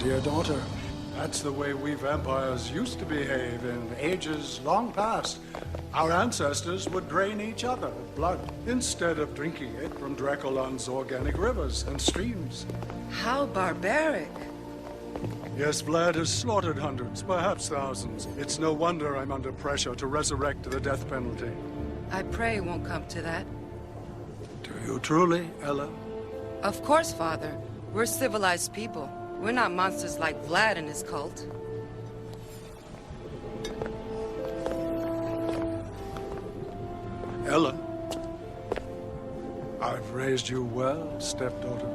dear daughter. That's the way we vampires used to behave in ages long past. Our ancestors would drain each other of blood instead of drinking it from Dracolan's organic rivers and streams. How barbaric. Yes, Vlad has slaughtered hundreds, perhaps thousands. It's no wonder I'm under pressure to resurrect the death penalty. I pray it won't come to that. Do you truly, Ella? Of course, Father. We're civilized people. We're not monsters like Vlad and his cult. Ella, I've raised you well, stepdaughter.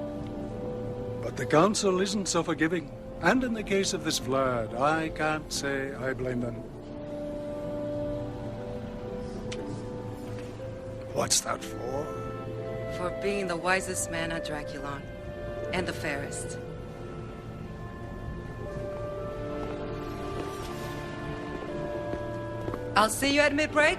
But the council isn't so forgiving. And in the case of this Vlad, I can't say I blame them. What's that for? For being the wisest man on Draculon. And the fairest. I'll see you at mid-break.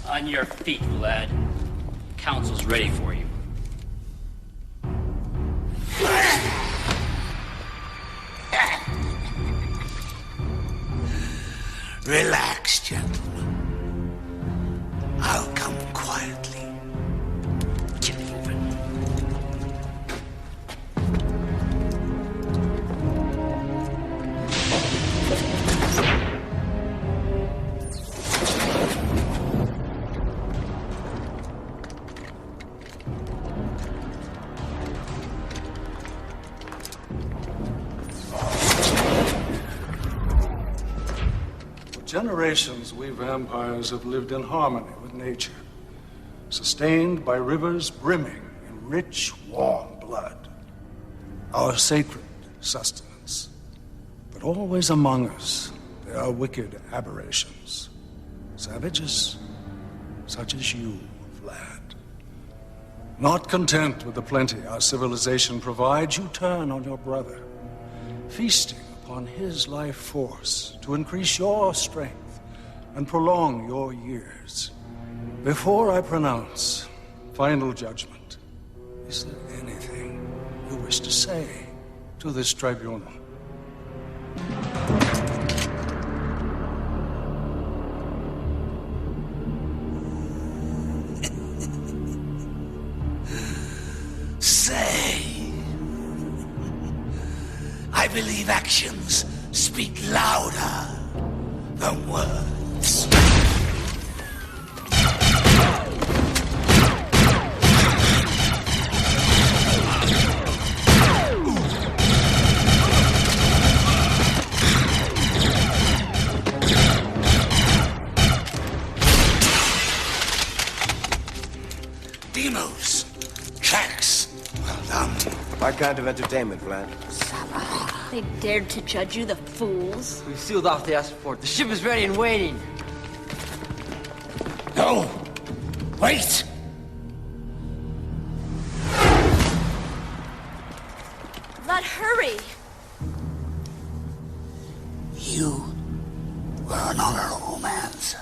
On your feet, Vlad. Council's ready for you. Relax, gentlemen. I'll come quietly. Get moving. Generations, we vampires have lived in harmony with nature, sustained by rivers brimming in rich, warm blood, our sacred sustenance. But always among us, there are wicked aberrations, savages such as you, Vlad. Not content with the plenty our civilization provides, you turn on your brother, feasting on his life force to increase your strength and prolong your years. Before I pronounce final judgment, is there anything you wish to say to this tribunal? I believe actions speak louder than words. Demos, tracks, well done. My kind of entertainment, Vlad. They dared to judge you, the fools. We sealed off the escort. The ship is ready and waiting. No! Wait! Vlad, hurry! You were an honorable man, sir.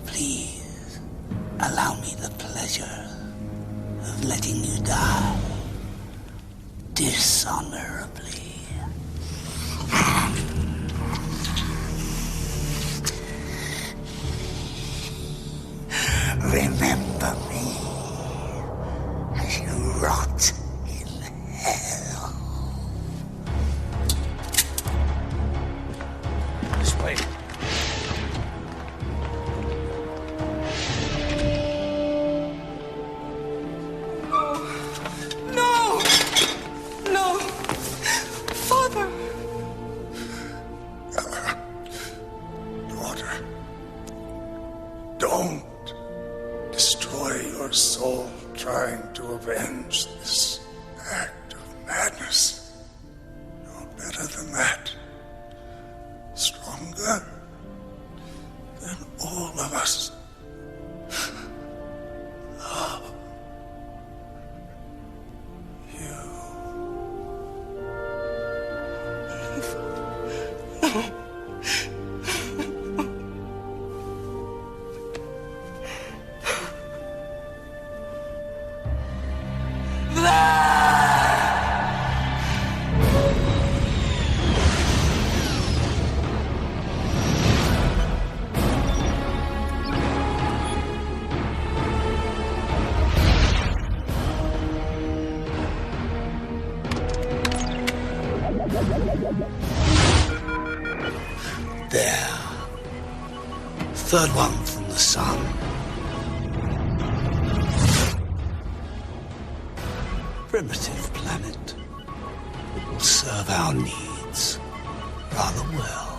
Please, allow me the pleasure of letting you die dishonorably. Remember me as you rot in hell. This way. No! No! Father! Daughter, don't destroy your soul trying to avenge this act of madness. You're better than that. Stronger than all of us. Love you. No. There. Third one from the sun. Primitive planet. It will serve our needs rather well.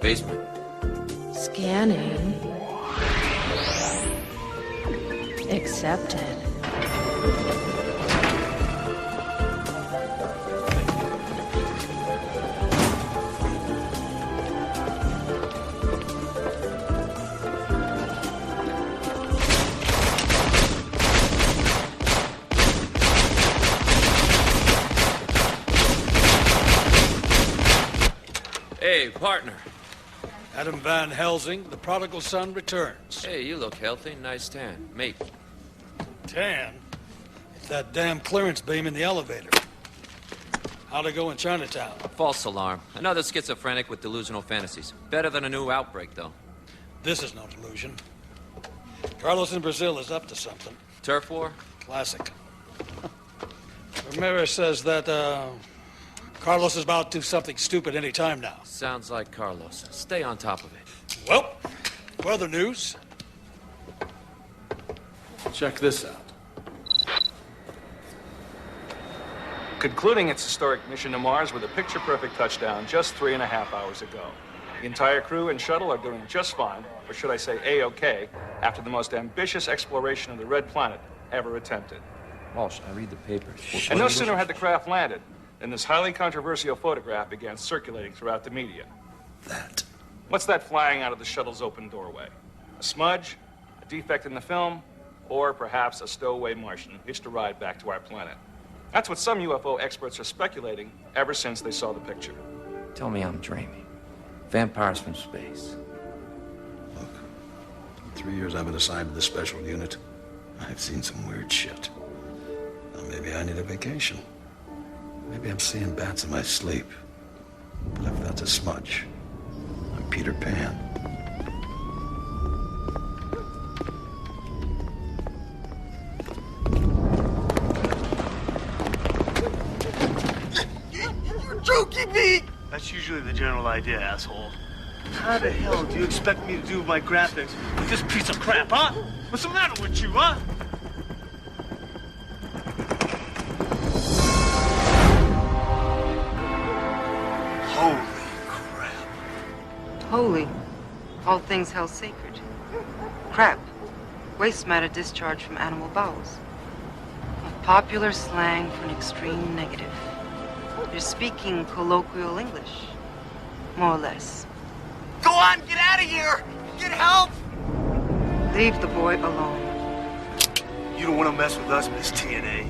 Basement. Scanning. Accepted. Hey, partner. Adam Van Helsing, the prodigal son, returns. Hey, you look healthy. Nice tan. Mate. Tan? It's that damn clearance beam in the elevator. How'd it go in Chinatown? False alarm. Another schizophrenic with delusional fantasies. Better than a new outbreak, though. This is no delusion. Carlos in Brazil is up to something. Turf war? Classic. Ramirez says that, Carlos is about to do something stupid any time now. Sounds like Carlos. Stay on top of it. Well, weather news. Check this out. Concluding its historic mission to Mars with a picture-perfect touchdown just 3.5 hours ago. The entire crew and shuttle are doing just fine, or should I say A-OK, after the most ambitious exploration of the Red Planet ever attempted. Walsh, I read the papers. And no sooner had the craft landed than this highly controversial photograph began circulating throughout the media. That. What's that flying out of the shuttle's open doorway? A smudge, a defect in the film, or perhaps a stowaway Martian hitched a ride back to our planet? That's what some UFO experts are speculating ever since they saw the picture. Tell me I'm dreaming. Vampires from space. Look, in 3 years I've been assigned to the special unit. I've seen some weird shit. Now maybe I need a vacation. Maybe I'm seeing bats in my sleep. But if that's a smudge, I'm Peter Pan. You're joking me! That's usually the general idea, asshole. How the hell do you expect me to do my graphics with this piece of crap, huh? What's the matter with you, huh? Holy crap. Holy. All things held sacred. Crap. Waste matter discharged from animal bowels. A popular slang for an extreme negative. You're speaking colloquial English. More or less. Go on, get out of here! Get help! Leave the boy alone. You don't want to mess with us, Miss TNA.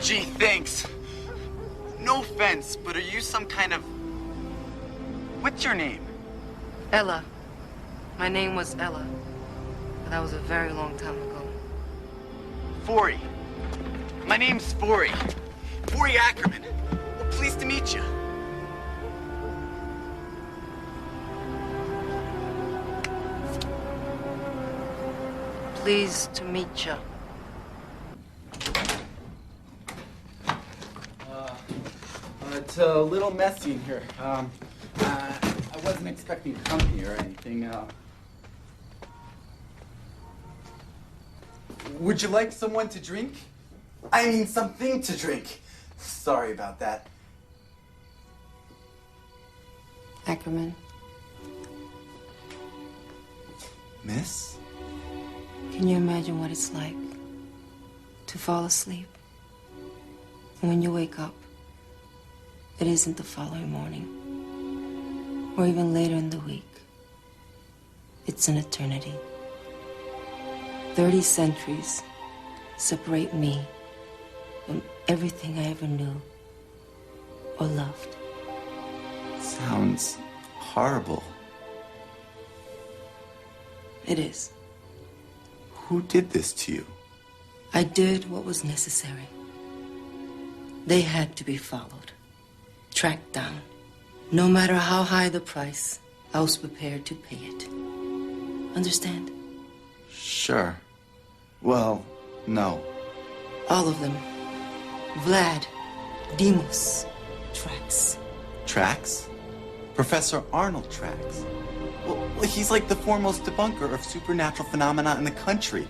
Gee, thanks. No offense, but are you some kind of... What's your name? Ella. My name was Ella. But that was a very long time ago. Forey. My name's Forey. Forey Ackerman. Well, pleased to meet you. Pleased to meet you. It's a little messy in here. I wasn't expecting to come here or anything. Would you like someone to drink? I mean, something to drink. Sorry about that. Ackerman, Miss? can you imagine what it's like to fall asleep? And when you wake up, it isn't the following morning, or even later in the week. It's an eternity. 30 centuries separate me from everything I ever knew or loved. Sounds horrible. It is. Who did this to you? I did what was necessary. They had to be followed, tracked down. No matter how high the price, I was prepared to pay it. Understand? Sure. Well, no. All of them. Vlad, Demos, Trax. Trax? Professor Arnold Trax. Well, he's like the foremost debunker of supernatural phenomena in the country.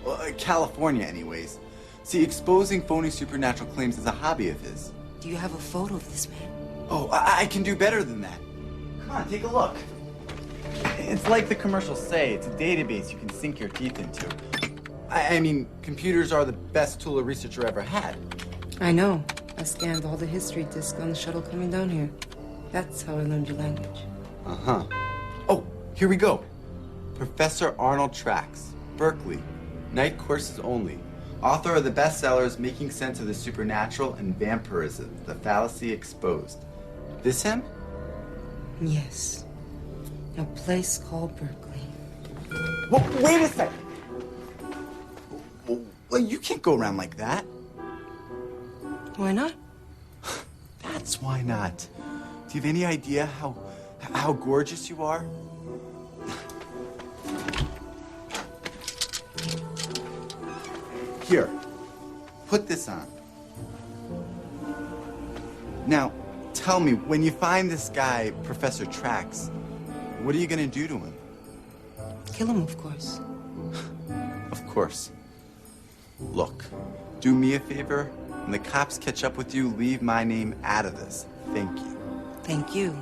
Well, California, anyways. See, exposing phony supernatural claims is a hobby of his. Do you have a photo of this man? Oh, I can do better than that. Come on, take a look. It's like the commercials say, it's a database you can sink your teeth into. I mean, computers are the best tool a researcher ever had. I know. I scanned all the history discs on the shuttle coming down here. That's how I learned your language. Uh-huh. Oh, here we go. Professor Arnold Trax, Berkeley, night courses only. Author of the bestsellers Making Sense of the Supernatural and Vampirism, The Fallacy Exposed. This him? Yes. A place called Berkeley. Well, wait a second. Well, you can't go around like that. Why not? That's why not. Do you have any idea how gorgeous you are? Here, put this on. Now, tell me, when you find this guy, Professor Trax, what are you gonna do to him? Kill him, of course. Of course. Look, do me a favor. When the cops catch up with you, leave my name out of this. Thank you. Thank you.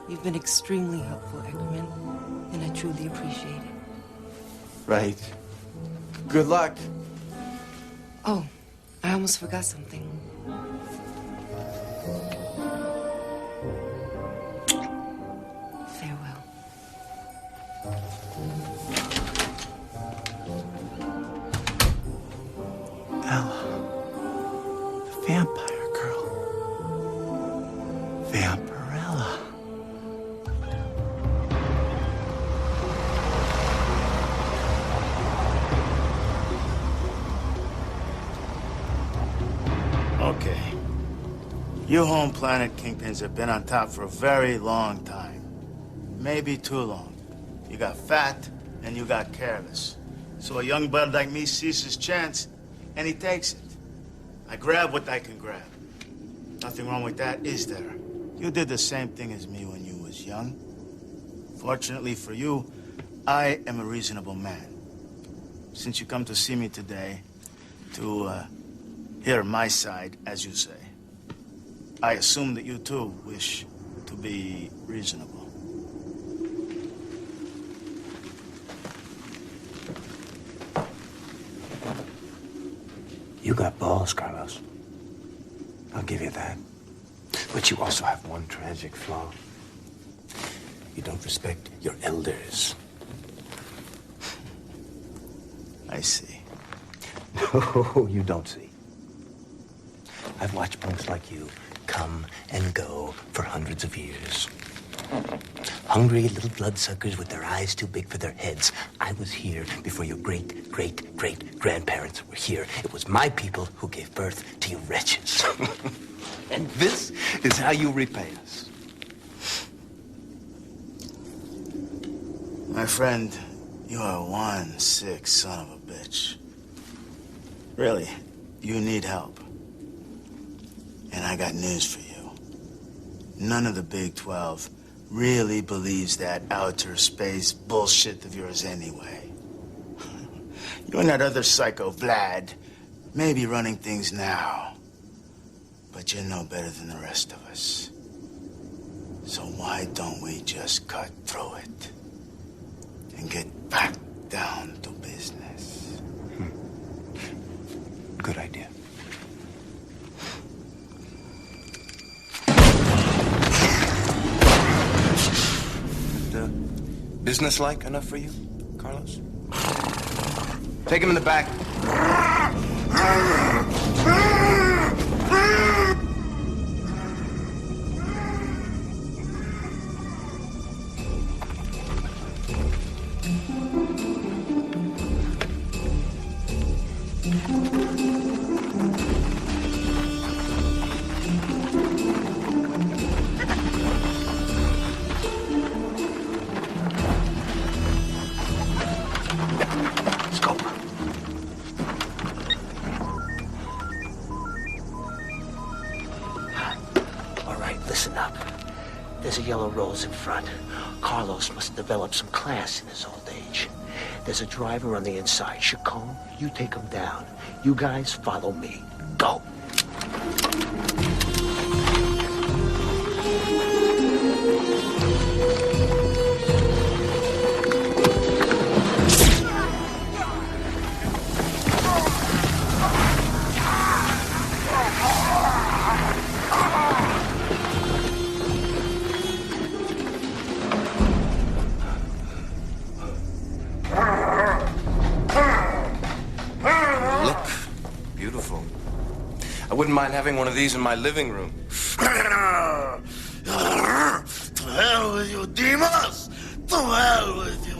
You've been extremely helpful, Ackerman, and I truly appreciate it. Right. Good luck. Oh, I almost forgot something. Farewell. Ella. The vampire girl. Vampirella. Okay. You home planet kingpins have been on top for a very long time. Maybe too long. You got fat and you got careless. So a young bud like me sees his chance and he takes it. I grab what I can grab. Nothing wrong with that, is there? You did the same thing as me when you was young. Fortunately for you, I am a reasonable man. Since you come to see me today, to hear my side, as you say, I assume that you too wish to be reasonable. You got balls, Carlos. I'll give you that. But you also have one tragic flaw. You don't respect your elders. I see. No, you don't see. I've watched punks like you come and go for hundreds of years. Hungry little bloodsuckers with their eyes too big for their heads. I was here before your great-great-great-grandparents were here. It was my people who gave birth to you wretches. And this is how you repay us. My friend, you are one sick son of a bitch. Really, you need help. And I got news for you. None of the Big 12 really believes that outer space bullshit of yours anyway. You and that other psycho, Vlad, may be running things now, but you're no better than the rest of us. So why don't we just cut through it and get back down to business? Good idea. Businesslike enough for you, Carlos? Take him in the back. Listen up. There's a yellow rose in front. Carlos must develop some class in his old age. There's a driver on the inside. Chacon, you take him down. You guys follow me. Go. I wouldn't mind having one of these in my living room. To hell with you, Demas! To hell with you!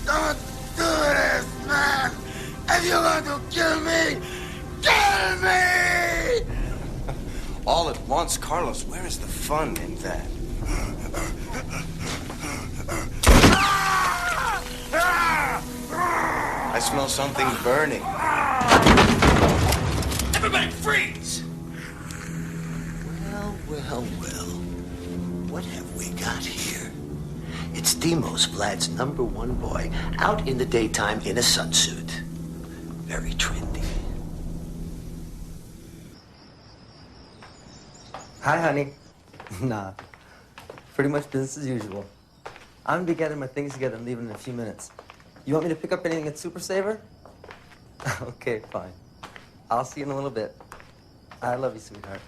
Don't do this, man! If you're going to kill me, kill me! All at once, Carlos, where is the fun in that? I smell something burning. Everybody freeze! Well. What have we got here? It's Demos, Vlad's #1 boy, out in the daytime in a sunsuit. Very trendy. Hi, honey. Nah, pretty much business as usual. I'm gonna be getting my things together and leaving in a few minutes. You want me to pick up anything at Super Saver? Okay, fine. I'll see you in a little bit. I love you, sweetheart.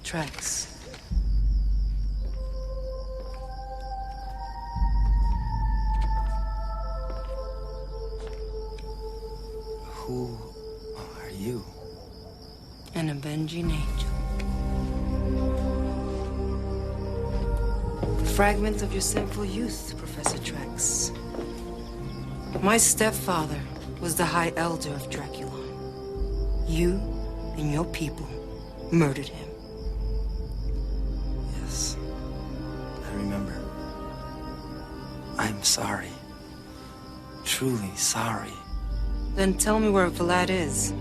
Tracks. Who are you? An avenging angel. Fragment of your sinful youth, Professor Trax. My stepfather was the High Elder of Draculon. You and your people murdered him. Yes, I remember. I'm sorry. Truly sorry. Then tell me where Vlad is.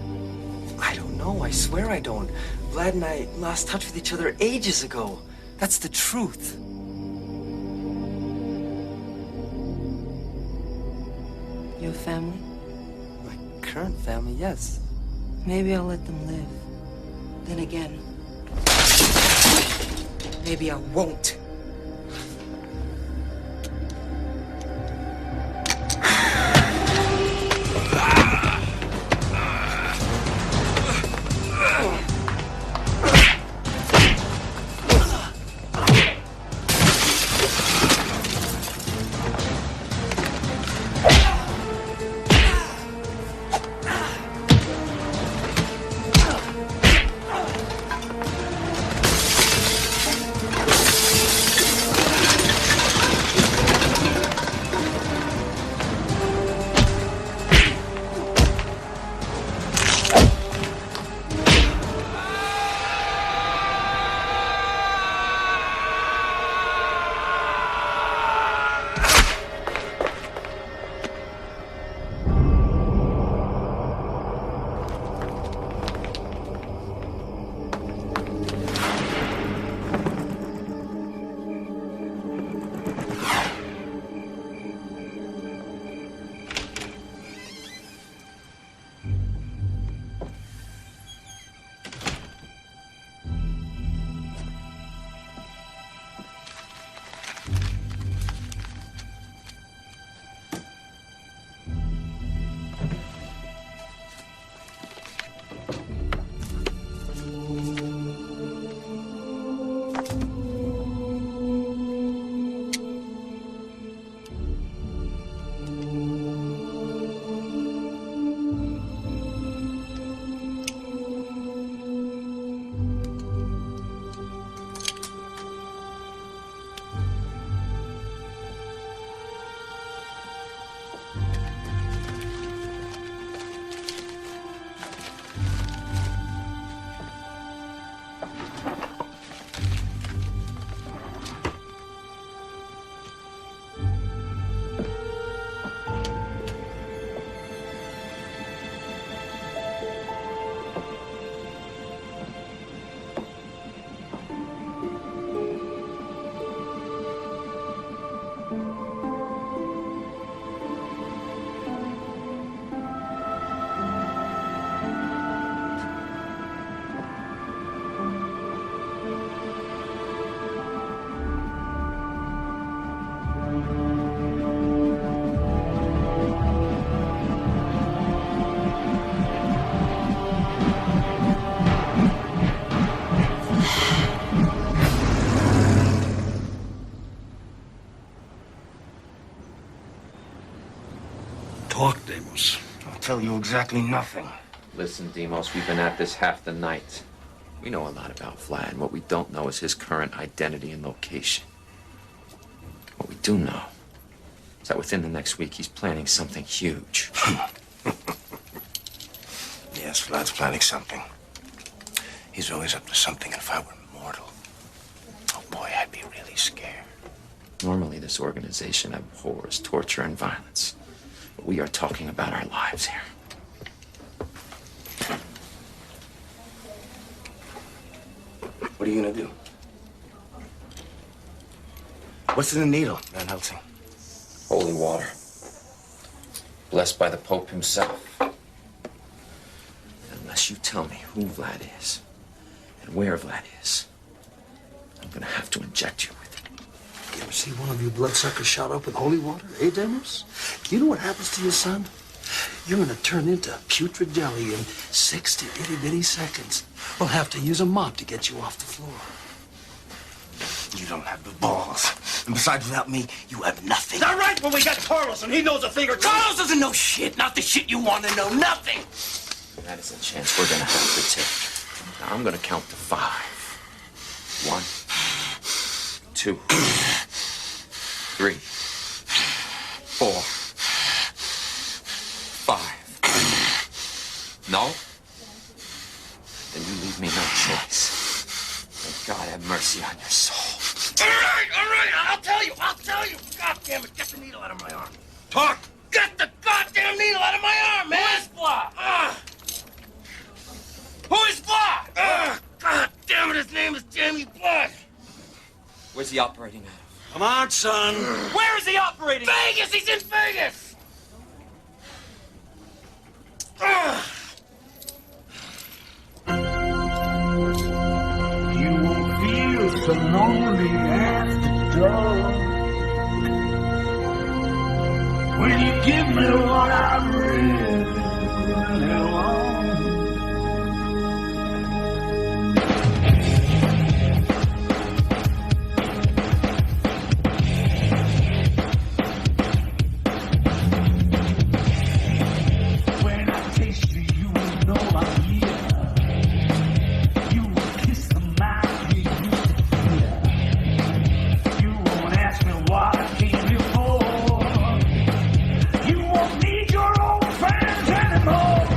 I don't know. I swear I don't. Vlad and I lost touch with each other ages ago. That's the truth. Your family? My current family, yes. Maybe I'll let them live. Then again, maybe I won't. Talk, Demos. I'll tell you exactly nothing. Listen, Demos, we've been at this half the night. We know a lot about Vlad. What we don't know is his current identity and location. What we do know is that within the next week, he's planning something huge. Yes, Vlad's planning something. He's always up to something, and if I were mortal, oh boy, I'd be really scared. Normally, this organization abhors torture and violence. But we are talking about our lives here. What are you gonna do? What's in the needle, Van Helsing? Holy water. Blessed by the Pope himself. Unless you tell me who Vlad is and where Vlad is, I'm gonna have to inject you with it. You ever see one of you bloodsuckers shot up with holy water, eh, Demos? You know what happens to your son? You're gonna turn into putrid jelly in 60 itty-bitty seconds. We'll have to use a mop to get you off the floor. You don't have the balls. And besides, without me, you have nothing. All right, well, we got Carlos, and he knows a thing or two. Carlos doesn't know shit. Not the shit you want to know. Nothing. That is a chance we're gonna have to take. Now, I'm gonna count to 5. 1, 2, 3, 4, 5. No? Then you leave me no choice. May God have mercy on your soul. All right, I'll tell you. God damn it, get the needle out of my arm. Talk! Get the goddamn needle out of my arm, man! Who is Vlad? Who is Vlad? God damn it, his name is Jamie Blood. Where's he operating out of? Come on, son. Where is he operating? Vegas, he's in Vegas! You won't feel so lonely after dark when you give me what I really want. When I taste you, you will know I'm here. You will kiss the mouth you used to fear. You won't ask me what I came here for. You won't need your old friends anymore.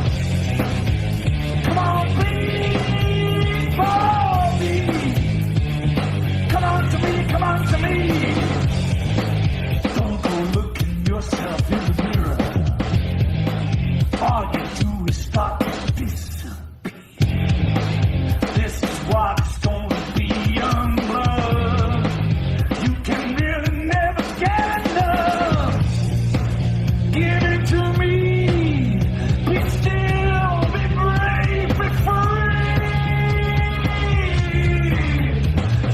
Come on, please, follow me. Come on to me, come on to me. Don't go looking yourself in the mirror. All you do is start to disappear. This is what it's gonna be, young blood. You can really never get enough. Give it to me. Be still, be brave, be free.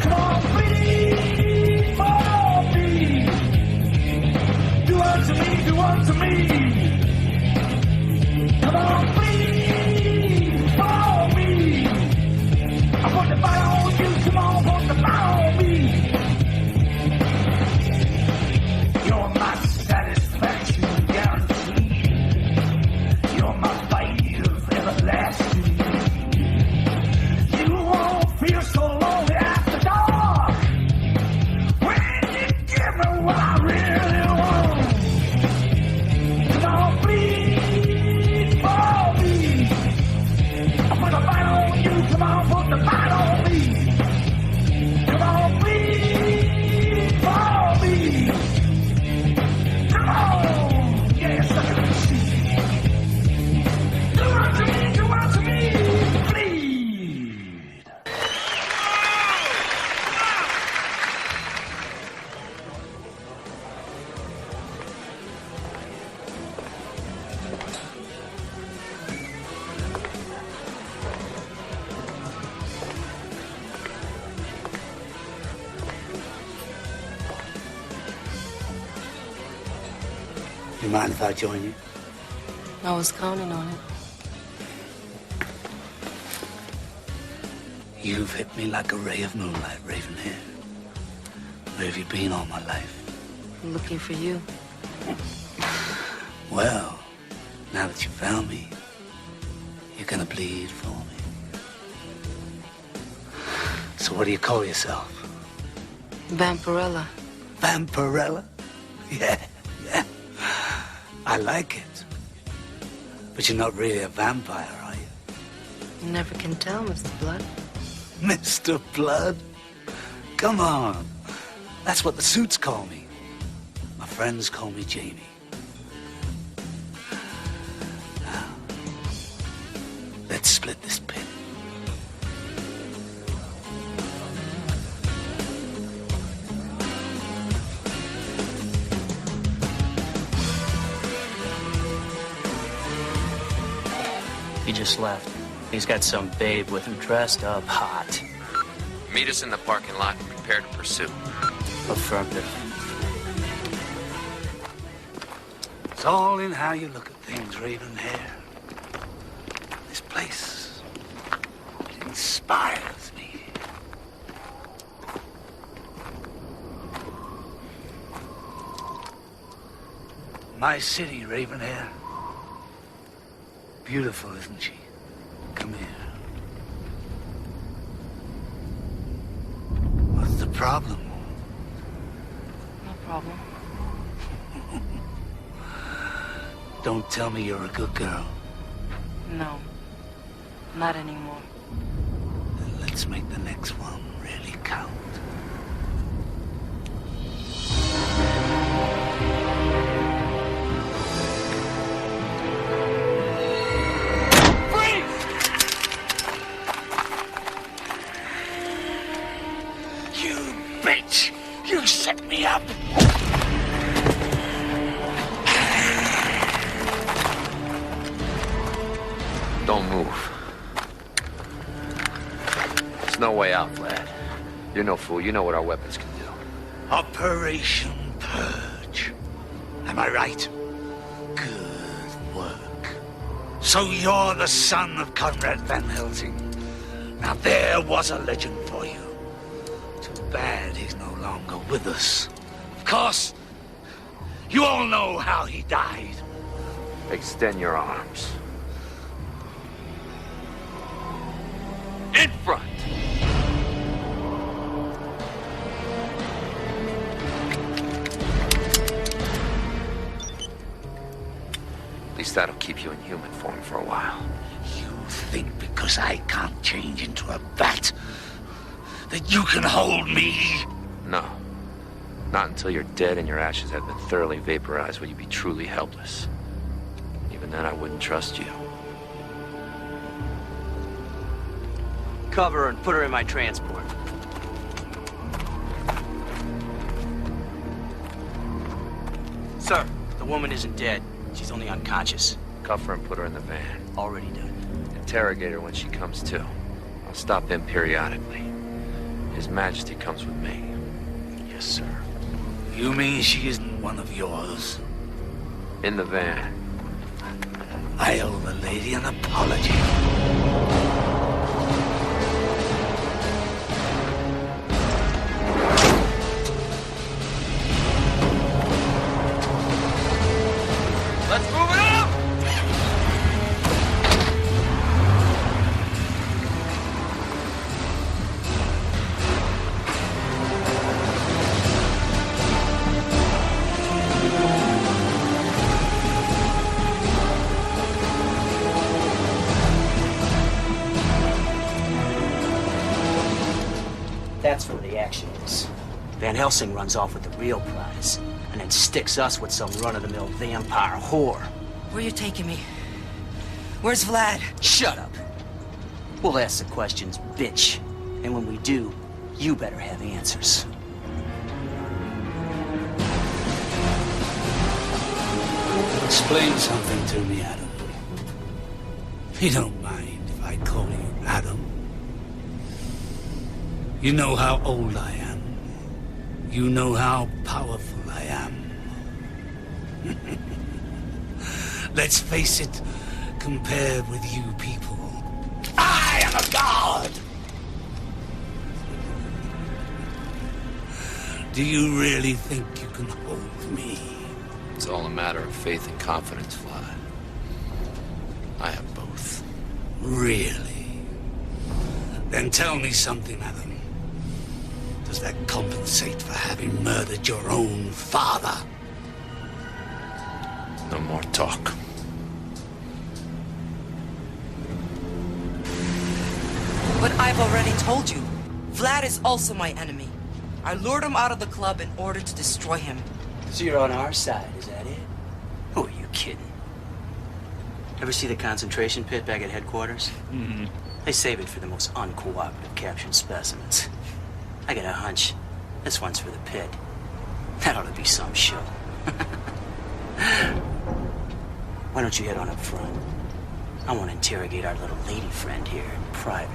Come on, please, follow me. Do unto me, do unto me. Come on, please, follow me. I put the fire on you, come on, put the fire on me. You're my satisfaction guarantee. You're my fight of everlasting. You won't feel so lonely after dark when you give me what I really want. Come on, please, follow me. I put the fight on you, come on, put the fight on me. Come on, please, follow me. Come on, yes, I can see. Do unto me, please. You mind if I join you? I was counting on it. You've hit me like a ray of moonlight, Ravenhair. Where have you been all my life? I'm looking for you. Well, that you found me. You're gonna bleed for me. So what do you call yourself? Vampirella. Vampirella? Yeah. I like it. But you're not really a vampire, are you? You never can tell, Mr. Blood. Mr. Blood? Come on. That's what the suits call me. My friends call me Jamie. Now, let's split this pin. He just left. He's got some babe with him dressed up hot. Meet us in the parking lot and prepare to pursue. Affirmative. It's all in how you look at things, Ravenhair. This place, it inspires me. My city, Ravenhair. Beautiful, isn't she? Come here. What's the problem? No problem. Don't tell me you're a good girl. No. Not anymore. Then let's make the next one really count. Bitch! You set me up! Don't move. There's no way out, Vlad. You're no fool. You know what our weapons can do. Operation Purge. Am I right? Good work. So you're the son of Conrad Van Helsing. Now there was a legend for you. Too bad he's no longer with us. Of course, you all know how he died. Extend your arms. In front. At least that'll keep you in human form for a while. You think because I can't change into a bat that you can hold me? No. Not until you're dead and your ashes have been thoroughly vaporized will you be truly helpless. Even then, I wouldn't trust you. Cover her and put her in my transport. Sir, the woman isn't dead. She's only unconscious. Cuff her and put her in the van. Already done. Interrogate her when she comes to. I'll stop in periodically. His Majesty comes with me. Yes, sir. You mean she isn't one of yours? In the van. I owe the lady an apology. Let's move it up! That's where the action is. Van Helsing runs off with the real prize, and then sticks us with some run-of-the-mill vampire whore. Where are you taking me? Where's Vlad? Shut up. We'll ask the questions, bitch. And when we do, you better have answers. Explain something to me, Adam. You don't mind if I call you Adam? You know how old I am. You know how powerful I am. Let's face it, compared with you people, I am a god! Do you really think you can hold me? It's all a matter of faith and confidence, Vlad. I have both. Really? Then tell me something, Adam. Does that compensate for having murdered your own father? No more talk. But I've already told you, Vlad is also my enemy. I lured him out of the club in order to destroy him. So you're on our side, is that it? Who are you kidding? Ever see the concentration pit back at headquarters? Mm-hmm. They save it for the most uncooperative captured specimens. I got a hunch. This one's for the pit. That ought to be some show. Why don't you head on up front? I want to interrogate our little lady friend here in private.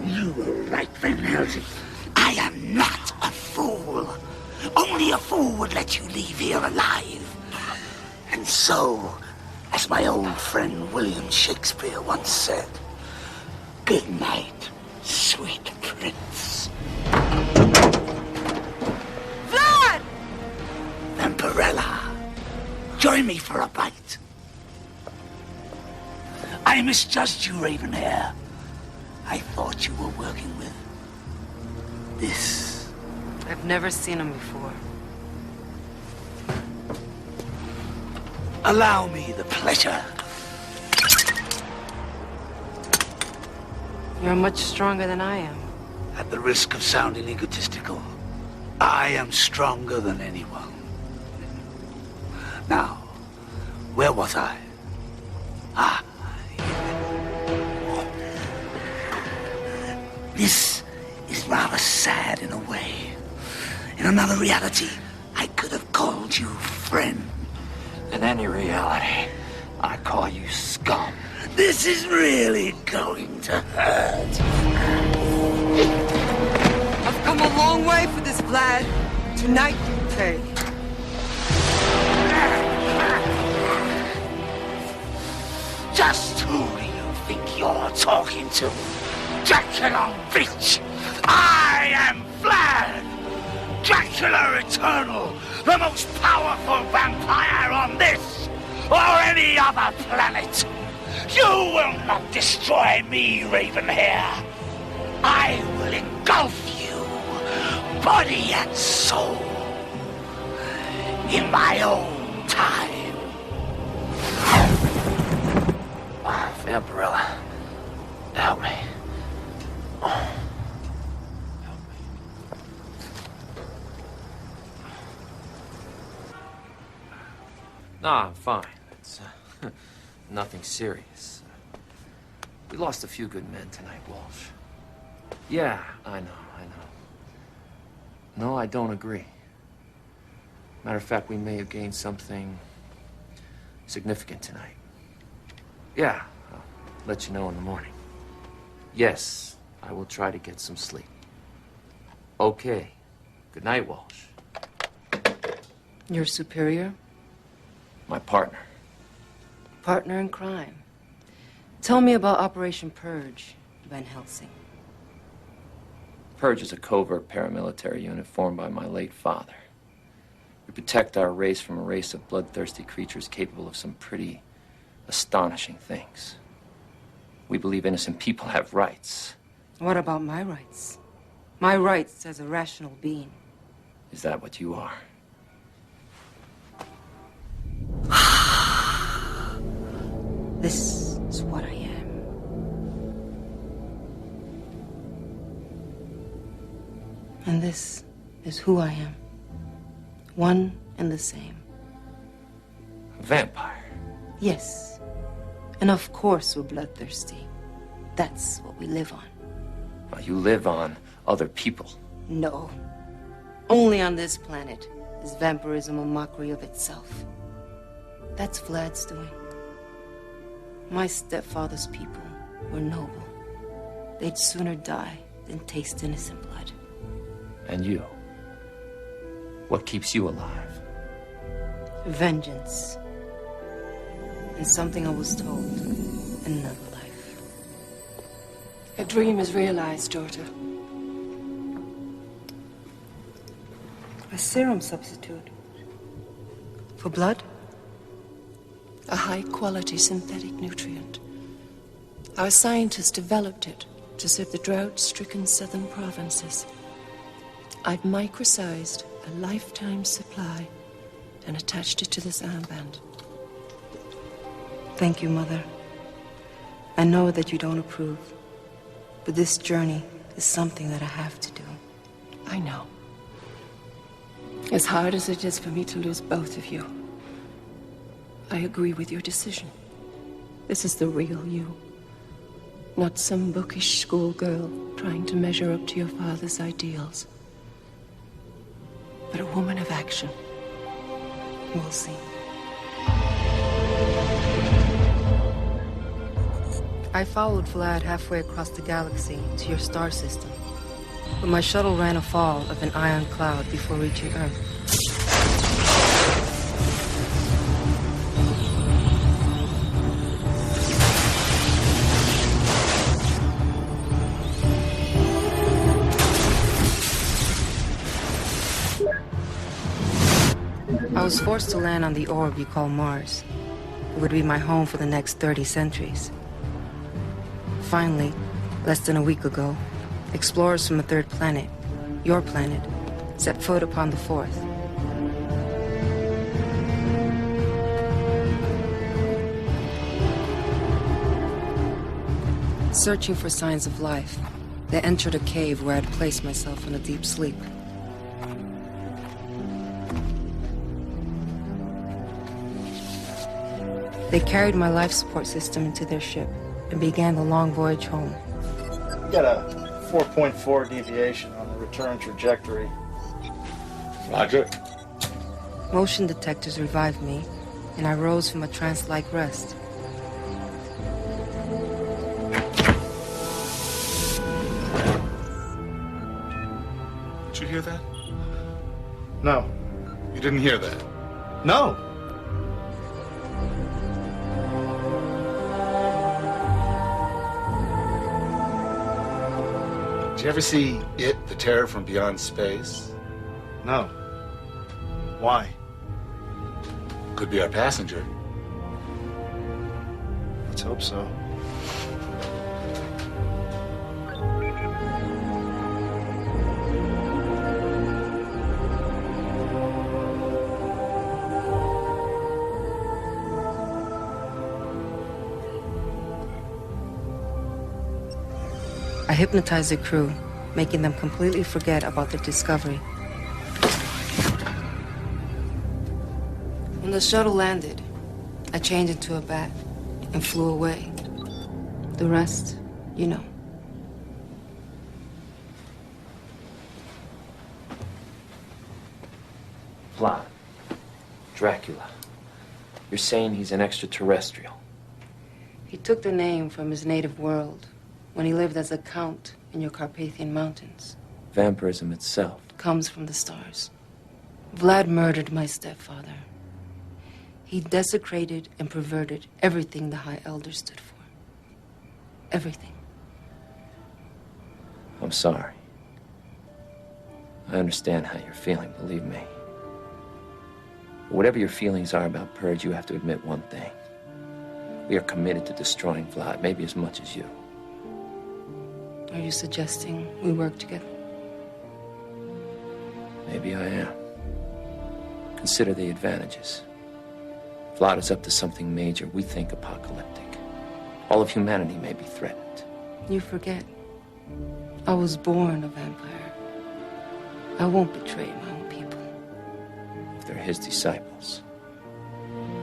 You were right, Van Helsing. I am not a fool. Only a fool would let you leave here alive. And so, as my old friend William Shakespeare once said, good night, sweet prince. Vlad! Vampirella, join me for a bite. I misjudged you, Ravenhair. I thought you were working with this. I've never seen him before. Allow me the pleasure. You're much stronger than I am. At the risk of sounding egotistical, I am stronger than anyone. Now, where was I? Ah, this is rather sad in a way. In another reality, I could have called you friend. In any reality, I call you scum. This is really going to hurt. I've come a long way for this, Vlad. Tonight you pay. Just who do you think you're talking to? Dracula, bitch! I am Vlad! Dracula Eternal, the most powerful vampire on this or any other planet. You will not destroy me, Ravenhair. I will engulf you, body and soul, in my own time. Vampirella, help me. Nah, I'm fine. It's nothing serious. We lost a few good men tonight, Walsh. Yeah, I know. No, I don't agree. Matter of fact, we may have gained something significant tonight. Yeah, I'll let you know in the morning. Yes, I will try to get some sleep. Okay. Good night, Walsh. Your superior? My partner. Partner in crime. Tell me about Operation Purge, Van Helsing. Purge is a covert paramilitary unit formed by my late father. We protect our race from a race of bloodthirsty creatures capable of some pretty astonishing things. We believe innocent people have rights. What about my rights? My rights as a rational being. Is that what you are? This is what I am. And this is who I am. One and the same. A vampire? Yes. And of course we're bloodthirsty. That's what we live on. Well, you live on other people. No. Only on this planet is vampirism a mockery of itself. That's Vlad's doing. My stepfather's people were noble. They'd sooner die than taste innocent blood. And you? What keeps you alive? Vengeance. And something I was told in another life. A dream is realized, daughter. A serum substitute. For blood? A high-quality synthetic nutrient. Our scientists developed it to serve the drought-stricken southern provinces. I've microsized a lifetime supply and attached it to this armband. Thank you, Mother. I know that you don't approve, but this journey is something that I have to do. I know. As hard as it is for me to lose both of you, I agree with your decision. This is the real you. Not some bookish schoolgirl trying to measure up to your father's ideals. But a woman of action. We'll see. I followed Vlad halfway across the galaxy to your star system. But my shuttle ran afoul of an ion cloud before reaching Earth. I was forced to land on the orb you call Mars. It would be my home for the next 30 centuries. Finally, less than a week ago, explorers from a third planet, your planet, set foot upon the fourth. Searching for signs of life, they entered a cave where I'd placed myself in a deep sleep. They carried my life support system into their ship and began the long voyage home. We got a 4.4 deviation on the return trajectory. Roger. Motion detectors revived me, and I rose from a trance-like rest. Did you hear that? No. You didn't hear that? No. Did you ever see It, the Terror from Beyond Space? No. Why? Could be our passenger. Let's hope so. I hypnotized the crew, making them completely forget about their discovery. When the shuttle landed, I changed into a bat and flew away. The rest, you know. Vlad. Dracula. You're saying he's an extraterrestrial? He took the name from his native world when he lived as a count in your Carpathian Mountains. Vampirism itself comes from the stars. Vlad murdered my stepfather. He desecrated and perverted everything the High Elder stood for. Everything. I'm sorry. I understand how you're feeling, believe me. But whatever your feelings are about Purge, you have to admit one thing. We are committed to destroying Vlad, maybe as much as you. Are you suggesting we work together? Maybe I am. Consider the advantages. Vlad is up to something major, we think apocalyptic. All of humanity may be threatened. You forget. I was born a vampire. I won't betray my own people. If they're his disciples,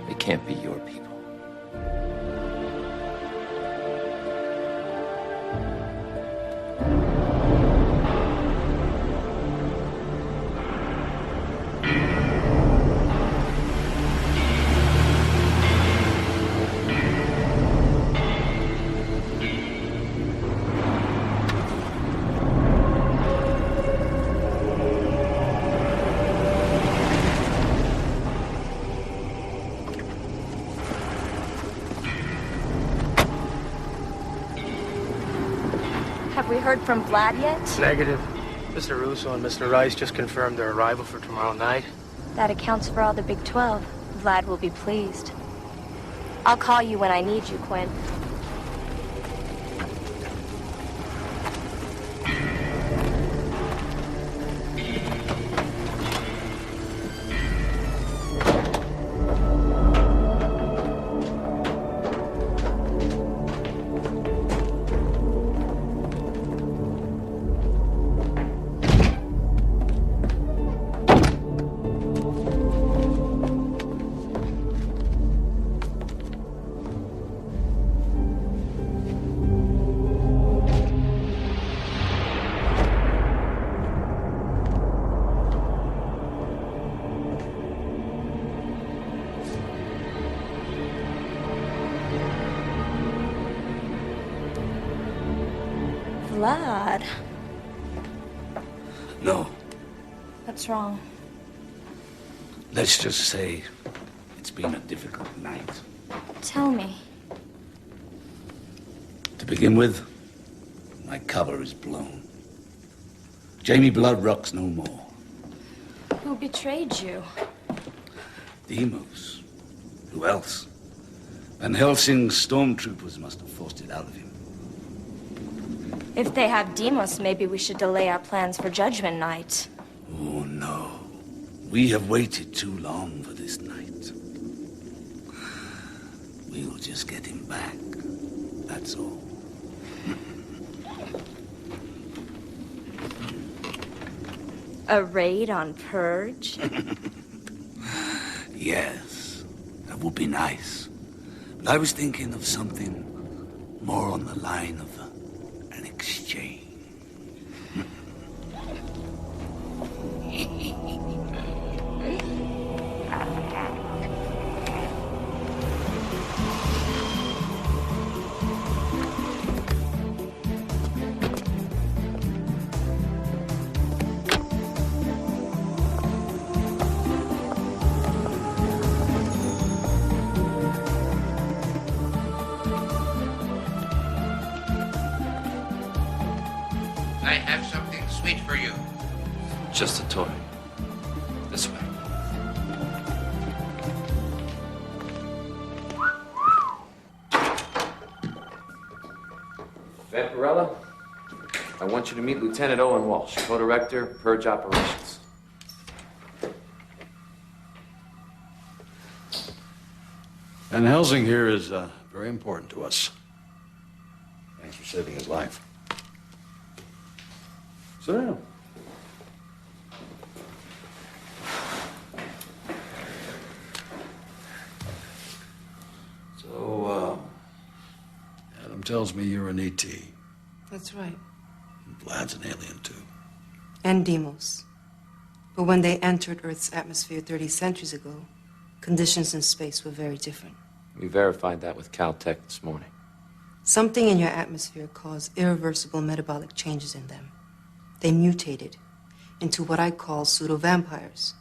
they can't be your people. Have we heard from Vlad yet? Negative. Mr. Russo and Mr. Rice just confirmed their arrival for tomorrow night. That accounts for all the Big 12. Vlad will be pleased. I'll call you when I need you, Quinn. Vlad. No, What's wrong? let's just say it's been a difficult night. Tell me. To begin with, my cover is blown. Jamie Blood rocks no more. Who betrayed you? Demos. Who else? Van Helsing's stormtroopers must have forced it out of him. If they have Demos, maybe we should delay our plans for Judgment Night. Oh, no. We have waited too long for this night. We'll just get him back. That's all. A raid on Purge? Yes, that would be nice. But I was thinking of something more on the line of an exchange. I have something sweet for you. Just a toy. This way. Vampirella, I want you to meet Lieutenant Owen Walsh, Co-Director, Purge Operations. Van Helsing here is very important to us. Thanks for saving his life. Sit down. So, Adam tells me you're an ET. That's right. Vlad's an alien, too. And Demos. But when they entered Earth's atmosphere 30 centuries ago, conditions in space were very different. We verified that with Caltech this morning. Something in your atmosphere caused irreversible metabolic changes in them. They mutated into what I call pseudo-vampires.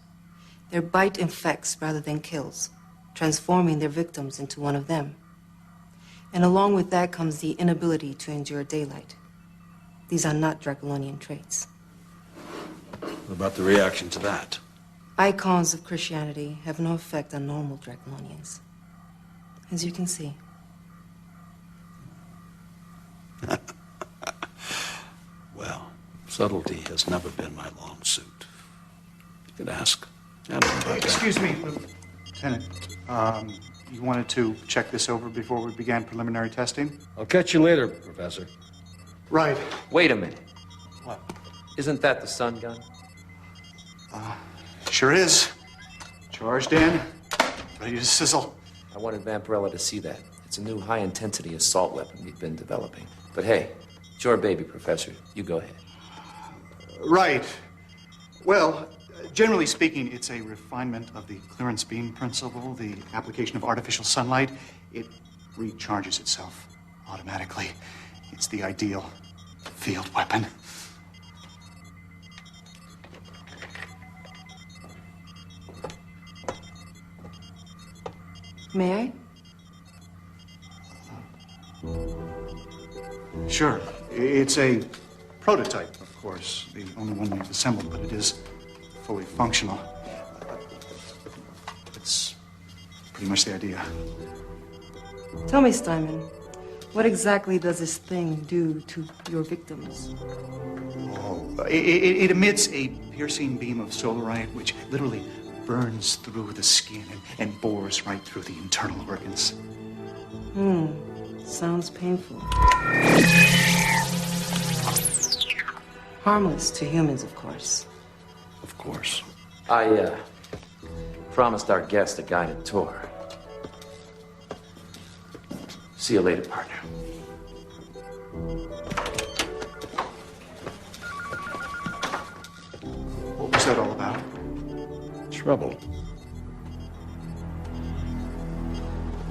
Their bite infects rather than kills, transforming their victims into one of them. And along with that comes the inability to endure daylight. These are not Draculonian traits. What about the reaction to that? Icons of Christianity have no effect on normal Draconians. As you can see. Well, subtlety has never been my long suit. You could ask Adam about that. Excuse me, Lieutenant. You wanted to check this over before we began preliminary testing? I'll catch you later, Professor. Right. Wait a minute. What? Isn't that the sun gun? Sure is. Charged in, ready to sizzle. I wanted Vampirella to see that. It's a new high-intensity assault weapon we've been developing. But hey, it's your baby, Professor. You go ahead. Right. Well, generally speaking, it's a refinement of the clearance beam principle, the application of artificial sunlight. It recharges itself automatically. It's the ideal field weapon. May I? Sure. It's a prototype, of course, the only one we've assembled, but it is fully functional. It's pretty much the idea. Tell me, Steinman, what exactly does this thing do to your victims? It emits a piercing beam of solarite, which literally burns through the skin and bores right through the internal organs. Sounds painful. Harmless to humans, of course. Of course. I, promised our guest a guided tour. See you later, partner. What was that all about? Trouble.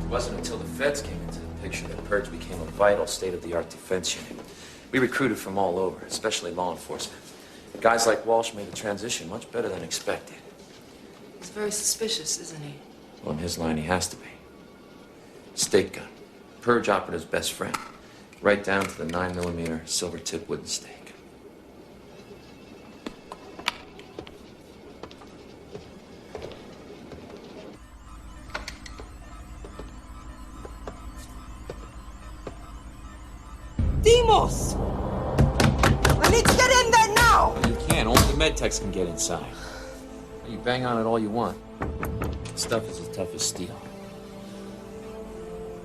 It wasn't until the feds came into the picture that Purge became a vital state-of-the-art defense unit. We recruited from all over, especially law enforcement. Guys like Walsh made the transition much better than expected. He's very suspicious, isn't he? Well, in his line, he has to be. Stake gun. Purge operative's best friend. Right down to the 9mm silver-tip wooden stake. Demos! I need to get in there now! You can't. Only the medtechs can get inside. You bang on it all you want. The stuff is as tough as steel.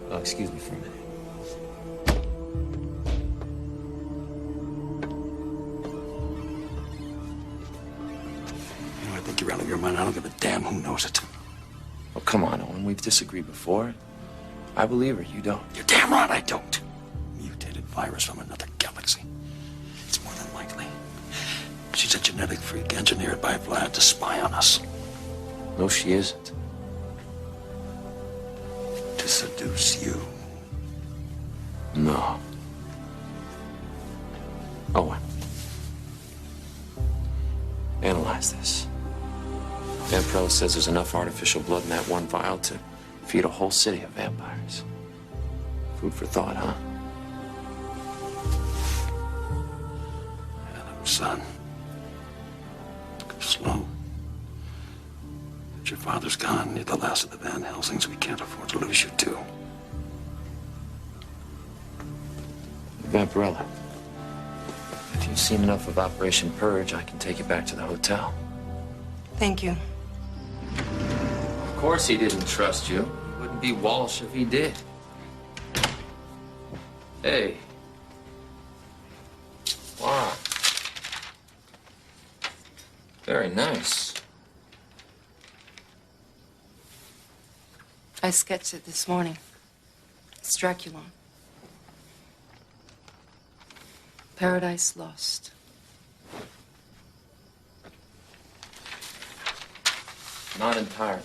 Oh, excuse me for a minute. You know, I think you're out of your mind. I don't give a damn who knows it. Oh, come on, Owen. We've disagreed before. I believe her. You don't. You're damn right I don't. Mutated virus from another galaxy. It's more than likely. She's a genetic freak engineered by Vlad to spy on us. No, she isn't. To seduce you. No. Owen. Analyze this. Vampirella says there's enough artificial blood in that one vial to feed a whole city of vampires. Food for thought, huh? Adam, son. Go slow. But your father's gone. You're the last of the Van Helsings. We can't afford to lose you, too. Vampirella. If you've seen enough of Operation Purge, I can take you back to the hotel. Thank you. Of course he didn't trust you. He wouldn't be Walsh if he did. Hey. Wow. Very nice. I sketched it this morning. It's Dracula. Paradise Lost. Not entirely.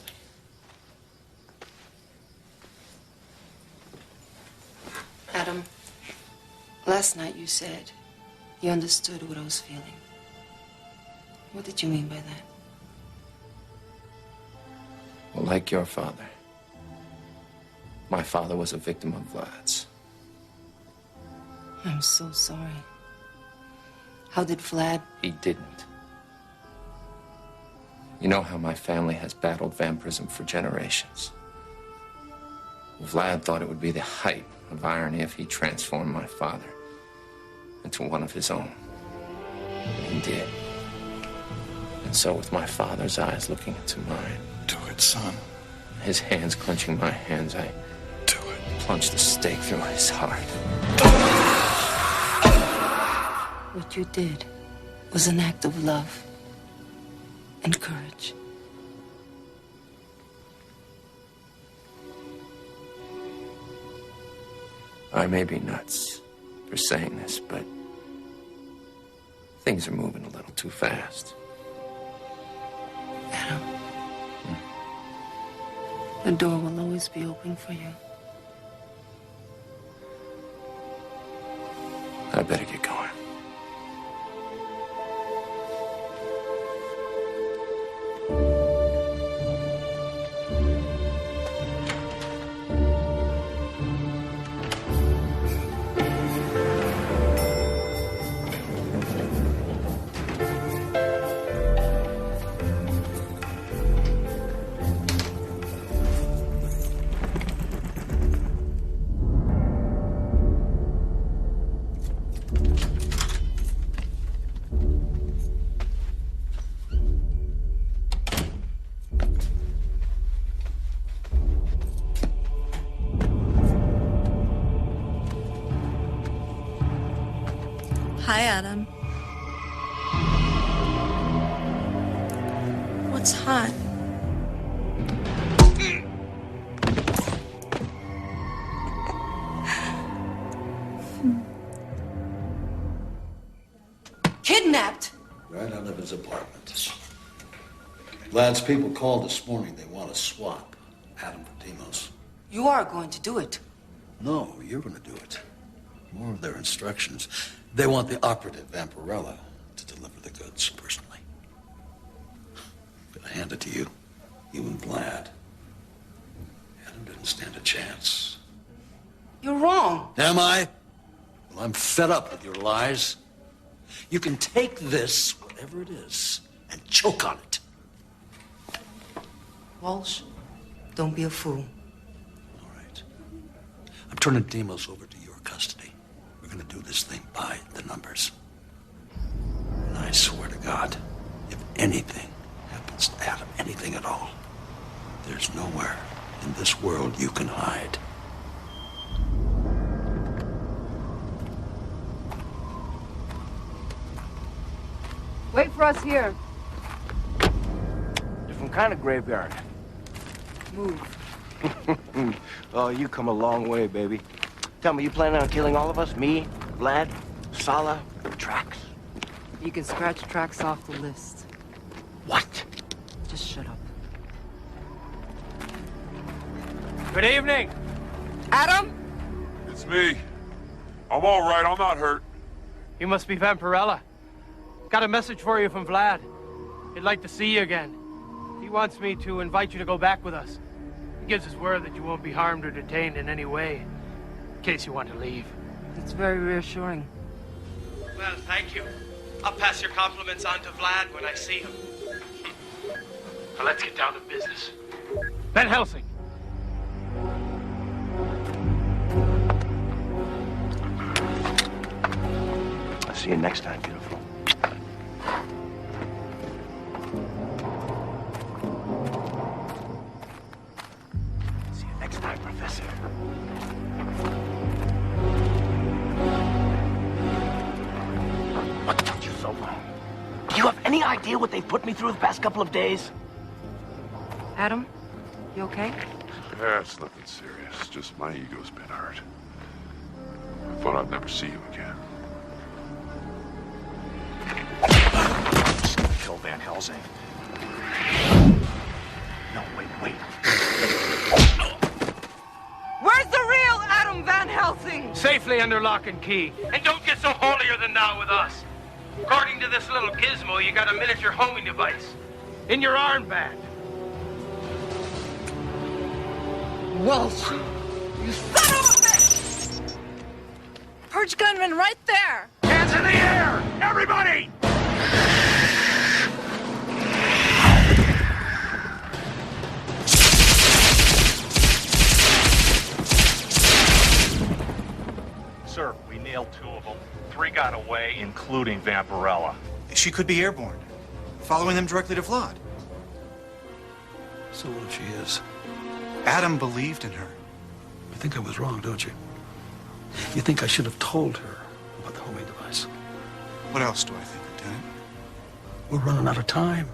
Adam, last night you said you understood what I was feeling. What did you mean by that? Well, like your father. My father was a victim of Vlad's. I'm so sorry. How did Vlad? He didn't. You know how my family has battled vampirism for generations. Vlad thought it would be the height of irony if he transformed my father into one of his own. And he did. And so with my father's eyes looking into mine. Do it, son. His hands clenching my hands, I plunged the stake through his heart. What you did was an act of love and courage. I may be nuts for saying this, but things are moving a little too fast. Adam, the door will always be open for you. I better get going. Hi, Adam. What's hot? Kidnapped? Right out of his apartment. Vlad's people called this morning. They want to swap Adam for Demos. You are going to do it. No, you're going to do it. More of their instructions. They want the operative, Vampirella, to deliver the goods personally. I'm going to hand it to you. You and Vlad. Adam didn't stand a chance. You're wrong. Am I? Well, I'm fed up with your lies. You can take this, whatever it is, and choke on it. Walsh, don't be a fool. I'm turning Demos over to your custody. We're going to do this thing by the numbers. And I swear to God, if anything happens to Adam, anything at all, there's nowhere in this world you can hide. Wait for us here. Different kind of graveyard. Move. Oh, you come a long way, baby. Tell me, you planning on killing all of us? Me, Vlad, Sala, Trax? You can scratch Trax off the list. What? Just shut up. Good evening. Adam? It's me. I'm all right. I'm not hurt. You must be Vampirella. Got a message for you from Vlad. He'd like to see you again. He wants me to invite you to go back with us. He gives his word that you won't be harmed or detained in any way, in case you want to leave. It's very reassuring. Well, thank you. I'll pass your compliments on to Vlad when I see him. Now let's get down to business. Van Helsing. I'll see you next time, beautiful. See you next time, Professor. What took you so long? Do you have any idea what they've put me through the past couple of days? Adam, you okay? Yeah, it's nothing serious. Just my ego's been hurt. I thought I'd never see you again. Kill Van Helsing. No, wait. Where's the real Adam Van Helsing? Safely under lock and key. And don't get so holier than thou with us. According to this little gizmo, you got a miniature homing device in your armband. Walsh, you son of a bitch! Purge gunman right there! Hands in the air! Everybody! including Vampirella. She could be airborne, following them directly to Vlad. So what if she is? Adam believed in her. You think I was wrong, don't you? You think I should have told her about the homing device? What else do I think, Lieutenant? We're running out of time.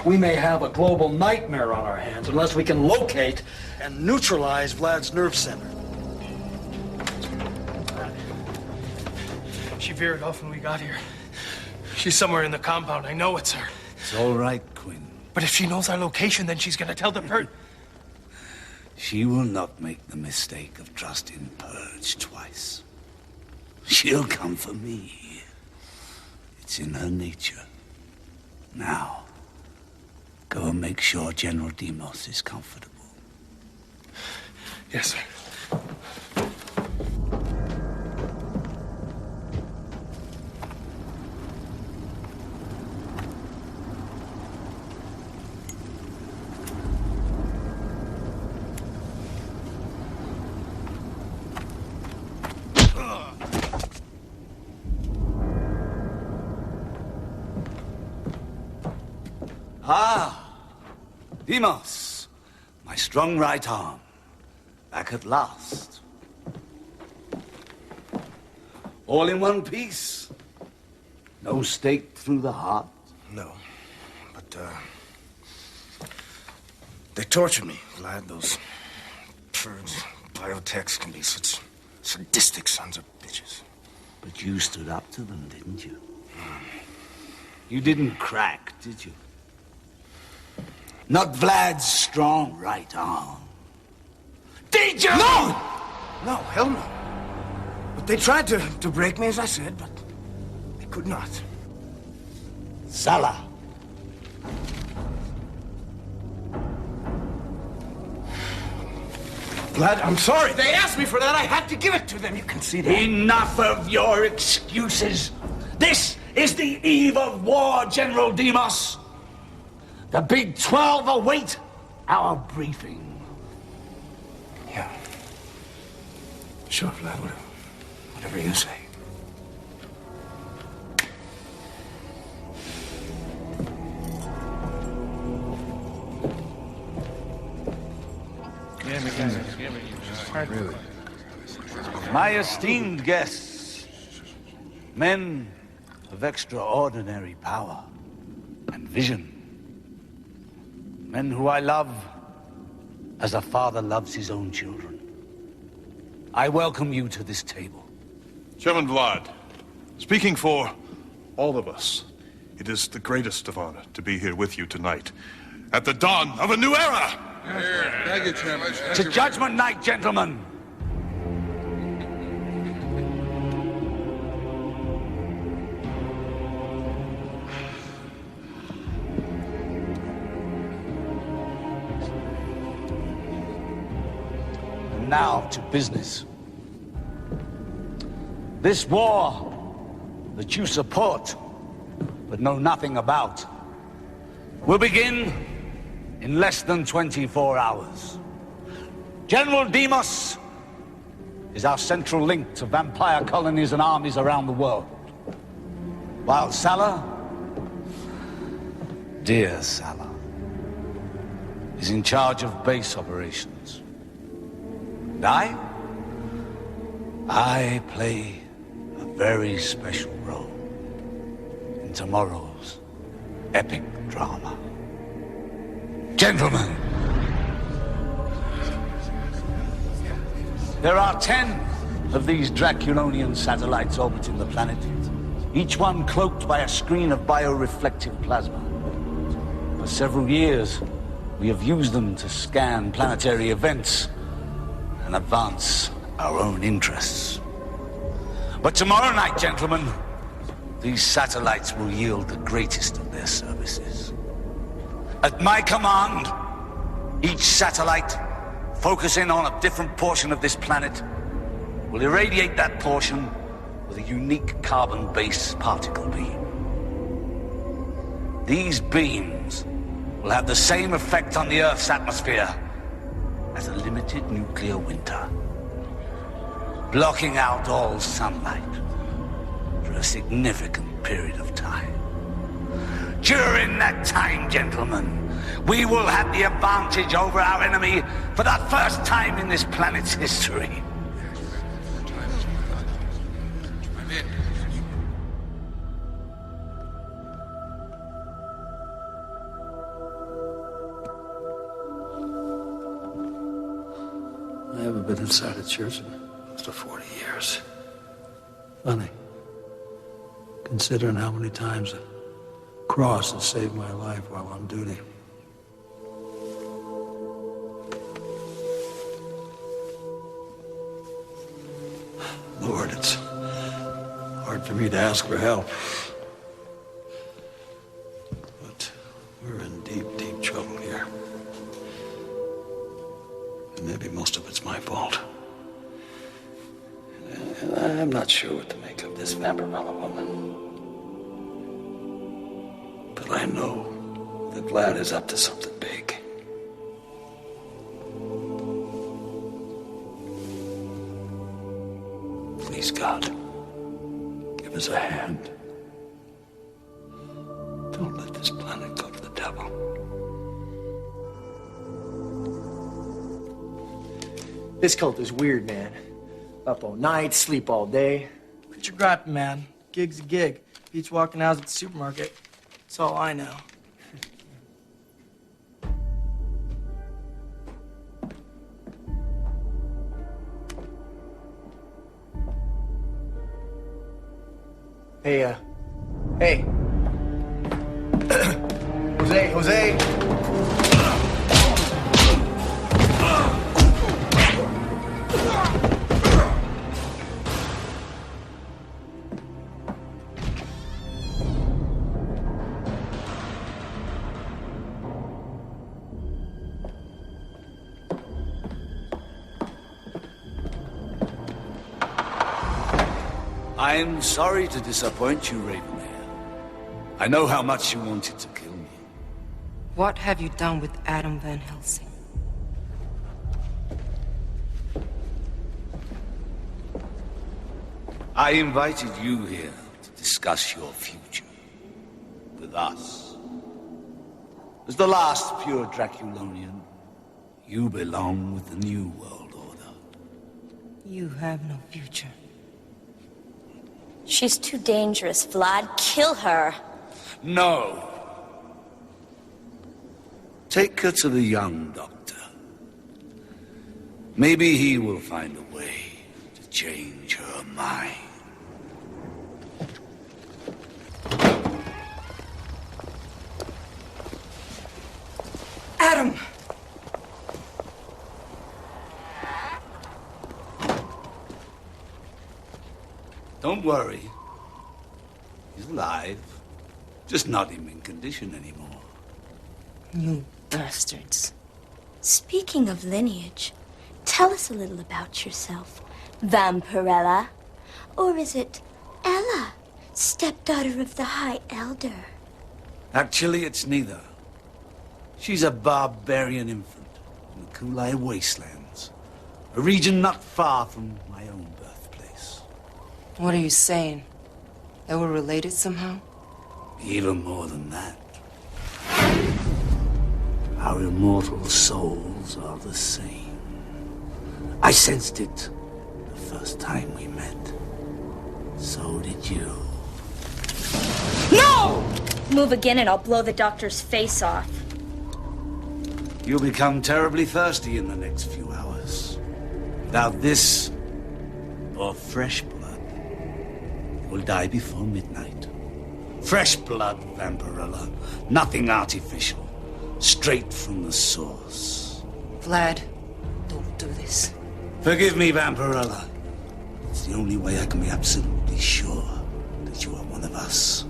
We may have a global nightmare on our hands unless we can locate and neutralize Vlad's nerve center. She veered off when we got here. She's somewhere in the compound. I know it's her. It's all right, Quinn. But if she knows our location, then she's gonna tell the Purge. She will not make the mistake of trusting Purge twice. She'll come for me. It's in her nature. Now, go and make sure General Demos is comfortable. Yes, sir. Ah, Demos, my strong right arm, back at last. All in one piece? No stake through the heart? No, but, they tortured me, Vlad. Those Purge biotechs can be such sadistic sons of bitches. But you stood up to them, didn't you? You didn't crack, did you? Not Vlad's strong right arm. Did you? No! No, hell no. But they tried to break me, as I said, but they could not. Salah. Vlad, I'm sorry. They asked me for that. I had to give it to them. You can see that. Enough of your excuses. This is the eve of war, General Demos. The Big 12 await our briefing. Yeah. Sure, Vlad. Whatever you say. Really? My esteemed guests, men of extraordinary power and vision, men who I love as a father loves his own children, I welcome you to this table. Chairman Vlad, speaking for all of us, it is the greatest of honor to be here with you tonight at the dawn of a new era. Thank you, Chairman. To Judgment Night, gentlemen. And now to business. This war that you support but know nothing about will begin in less than 24 hours. General Demos is our central link to vampire colonies and armies around the world. While Salah, dear Salah, is in charge of base operations. And I play a very special role in tomorrow's epic drama. Gentlemen, there are 10 of these Draculonian satellites orbiting the planet, each one cloaked by a screen of bioreflective plasma. For several years, we have used them to scan planetary events and advance our own interests. But tomorrow night, gentlemen, these satellites will yield the greatest of their services. At my command, each satellite, focusing on a different portion of this planet, will irradiate that portion with a unique carbon-based particle beam. These beams will have the same effect on the Earth's atmosphere as a limited nuclear winter, blocking out all sunlight for a a significant period of time. During that time, gentlemen, we will have the advantage over our enemy for the first time in this planet's history. I haven't been inside a church in close to 40 years. Funny, considering how many times a cross has saved my life while on duty. Lord, it's hard for me to ask for help. But we're in deep, deep trouble here. And maybe most of it's my fault. And I'm not sure what to make of this Vampirella woman. But I know that Vlad is up to something big. Please, God, give us a hand. Don't let this planet go to the devil. This cult is weird, man. Up all night, sleep all day. Quit your griping, man. Gig's a gig. Beats walking out at the supermarket. That's all I know. Hey, hey. Jose. I'm sorry to disappoint you, Ravenhair. I know how much you wanted to kill me. What have you done with Adam Van Helsing? I invited you here to discuss your future with us. As the last pure Draculonian, you belong with the New World Order. You have no future. She's too dangerous, Vlad. Kill her. No. Take her to the young doctor. Maybe he will find a way to change her mind. Adam! Don't worry. He's alive. Just not in mint condition anymore. You bastards. Speaking of lineage, tell us a little about yourself. Vampirella? Or is it Ella, stepdaughter of the High Elder? Actually, it's neither. She's a barbarian infant in the Kulai Wastelands, a region not far from my own birthplace. What are you saying? That we're related somehow? Even more than that. Our immortal souls are the same. I sensed it the first time we met. So did you. No! Move again and I'll blow the doctor's face off. You'll become terribly thirsty in the next few hours. Without this, or fresh blood, you'll die before midnight. Fresh blood, Vampirella. Nothing artificial. Straight from the source. Vlad, don't do this. Forgive me, Vampirella. It's the only way I can be absolutely sure that you are one of us.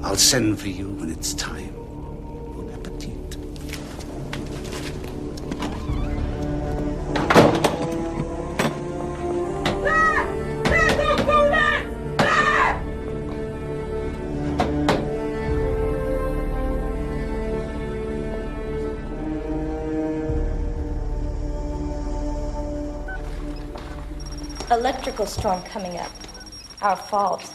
I'll send for you when it's time. Bon appetit. Electrical storm coming up. Our fault.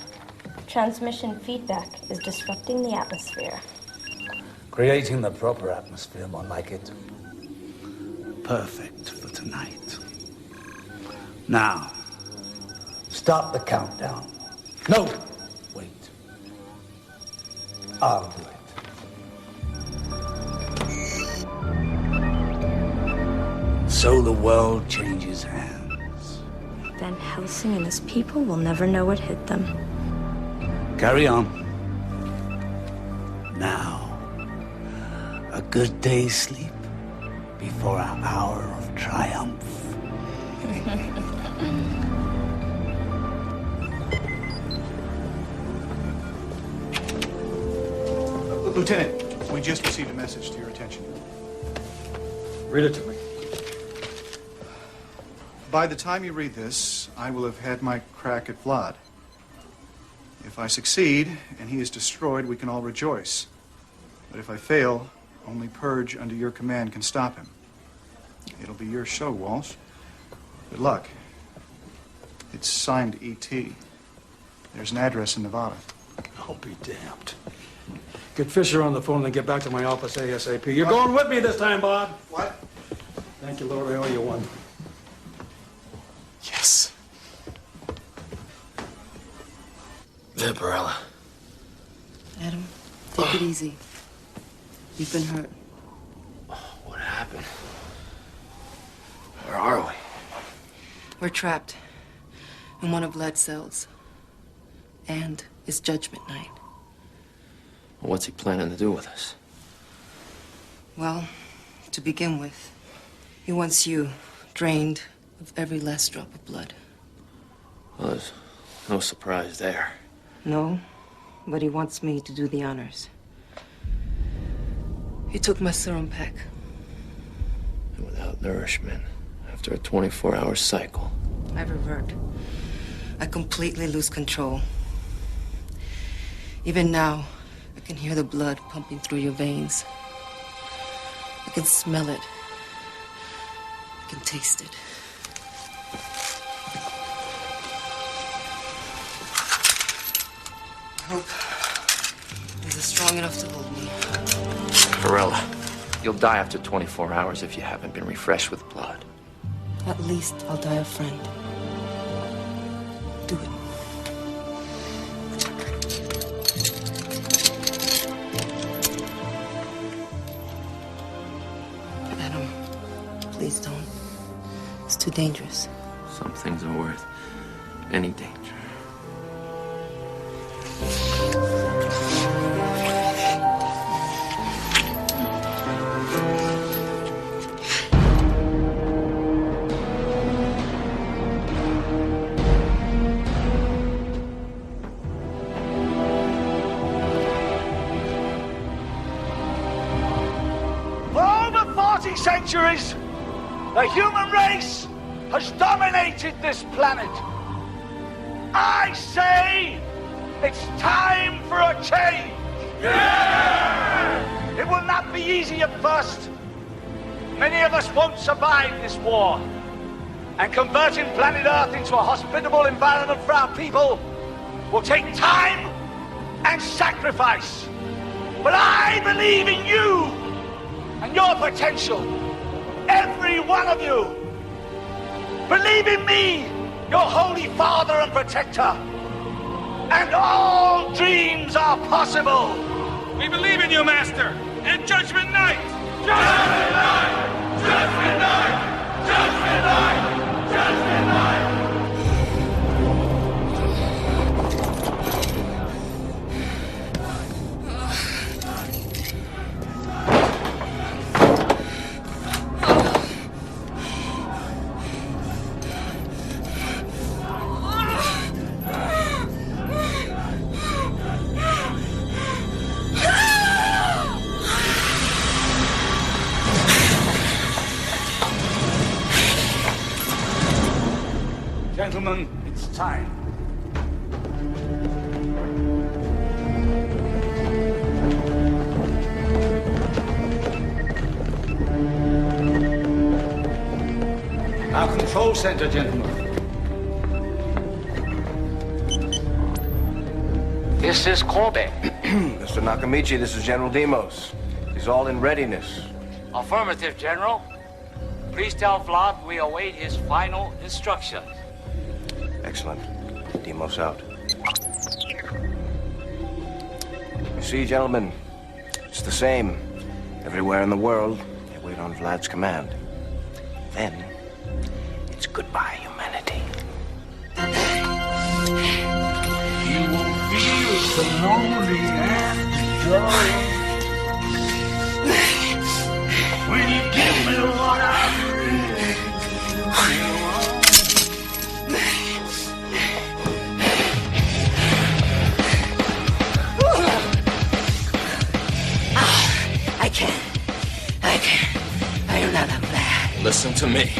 Transmission feedback is disrupting the atmosphere. Creating the proper atmosphere, more like it. Perfect for tonight. Now, start the countdown. No! Wait. I'll do it. So the world changes hands. Van Helsing and his people will never know what hit them. Carry on. Now, a good day's sleep before our hour of triumph. Lieutenant, we just received a message to your attention. Read it to me. By the time you read this, I will have had my crack at Vlad. If I succeed and he is destroyed, we can all rejoice. But if I fail, only Purge under your command can stop him. It'll be your show, Walsh. Good luck. It's signed E.T. There's an address in Nevada. I'll be damned. Get Fisher on the phone and get back to my office ASAP. You're going with me this time, Bob. What? Thank you, Lord. I owe you one. Yes. Vampirella. Adam, take it easy. You've been hurt. What happened? Where are we? We're trapped in one of Vlad's cells. And it's Judgment Night. What's he planning to do with us? Well, to begin with, he wants you drained of every last drop of blood. Well, there's no surprise there. No, but he wants me to do the honors. He took my serum pack. And without nourishment, after a 24-hour cycle. I revert. I completely lose control. Even now, I can hear the blood pumping through your veins. I can smell it. I can taste it. I hope this is strong enough to hold me. Vampirella, you'll die after 24 hours if you haven't been refreshed with blood. At least I'll die a friend. Do it. Adam, please don't. It's too dangerous. Some things are worth any danger. For over 40 centuries, the human race has dominated this planet. I say it's time for a change. Yeah! It will not be easy at first. Many of us won't survive this war. And converting planet Earth into a hospitable environment for our people will take time and sacrifice. But I believe in you and your potential. Every one of you. Believe in me, your holy father and protector. And all dreams are possible. We believe in you, Master. And Judgment Night! Judgment Night! Judgment Night! Judgment Night! Judgment Night! Gentlemen, it's time. Our control center, gentlemen. This is Kobe. Mr. Nakamichi, this is General Demos. He's all in readiness. Affirmative, General. Please tell Vlad we await his final instructions. Excellent. Demos out. You see, gentlemen, it's the same everywhere in the world. They wait on Vlad's command. Then, it's goodbye, humanity. You will feel so lonely and joy when you give me what I really want. I can't. I am not a Vlad. Listen to me.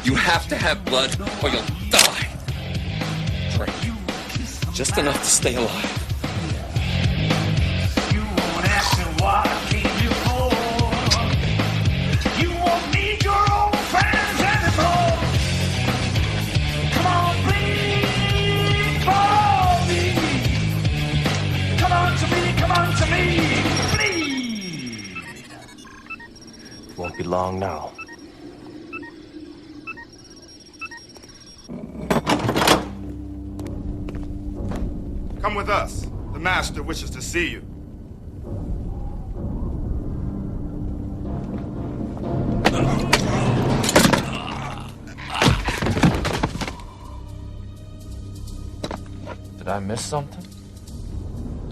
You have to have blood or you'll die. Drink. Just enough to stay alive. You won't ask me what I came here for. You won't need your own friends anymore. Come on, please, for me. Come on to me, please. Won't be long now. Come with us. The Master wishes to see you. Did I miss something?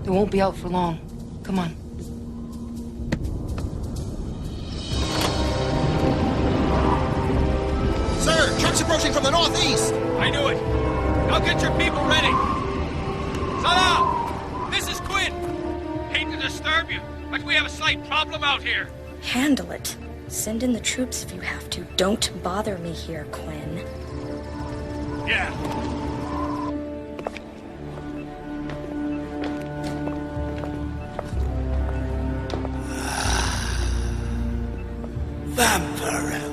It won't be out for long. Come on. Sir, trucks approaching from the northeast. I knew it. Now get your people ready. Salah! This is Quinn. Hate to disturb you, but we have a slight problem out here. Handle it. Send in the troops if you have to. Don't bother me here, Quinn. Yeah. Vampirella.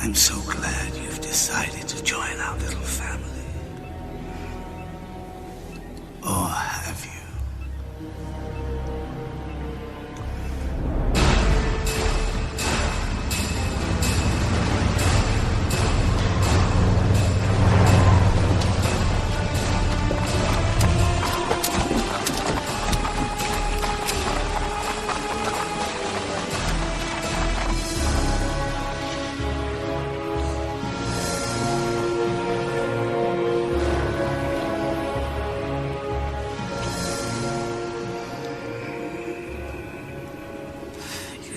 I'm so glad you've decided to join our little family. Or have you?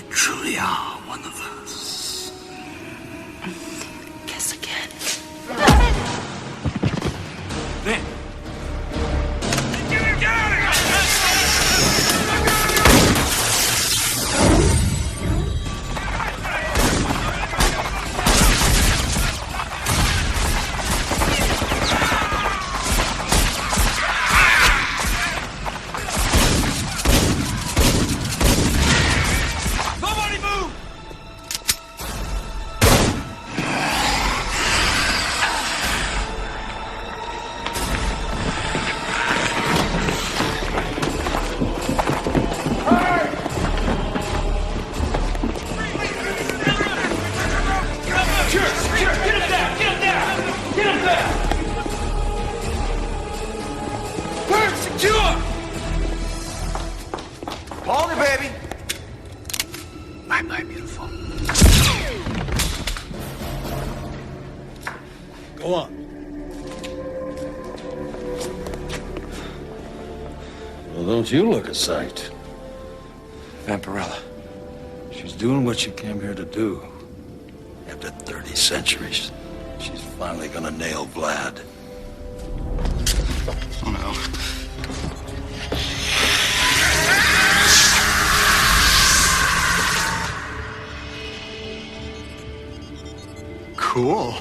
Truly are one of us. Guess again. Then. Hold it, baby. Bye-bye, beautiful. Go on. Well, don't you look a sight? Vampirella. She's doing what she came here to do. After 30 centuries, she's finally gonna nail Vlad. Oh, no. Cool.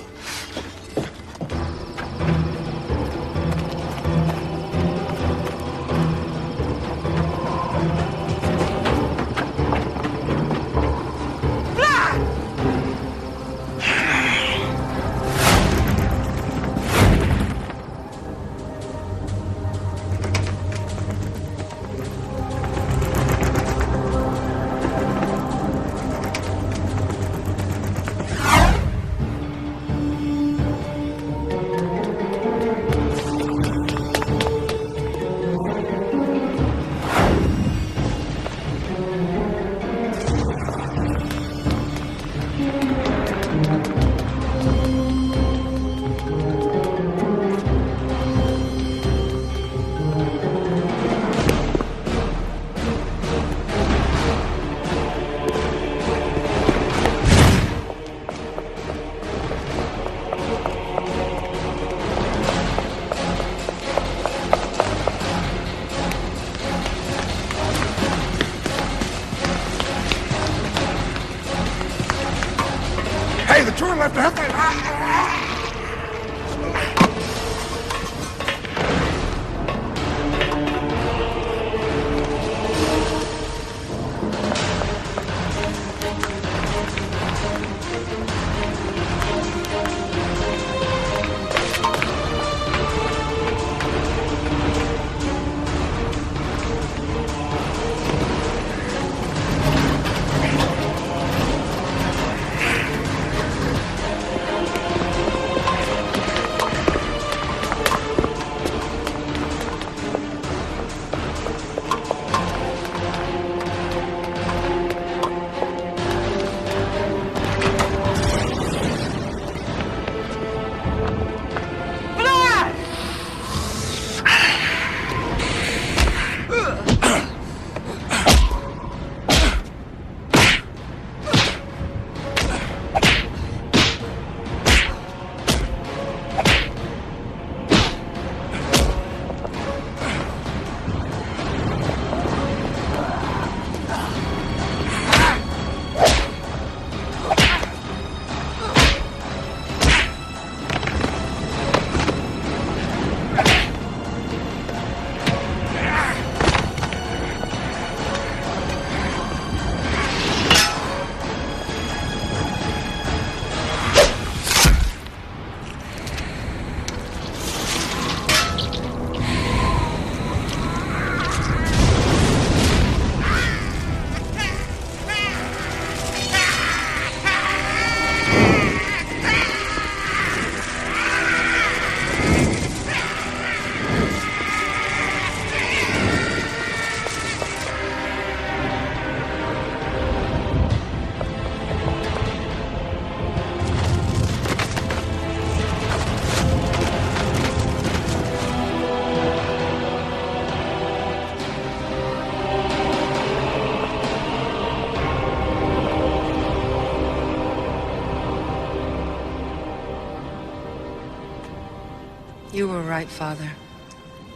You were right, Father.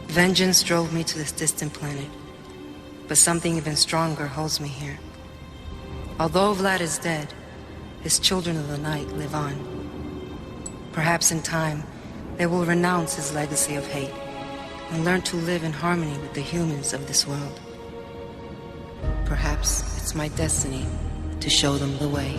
Vengeance drove me to this distant planet. But something even stronger holds me here. Although Vlad is dead, his children of the night live on. Perhaps in time, they will renounce his legacy of hate and learn to live in harmony with the humans of this world. Perhaps it's my destiny to show them the way.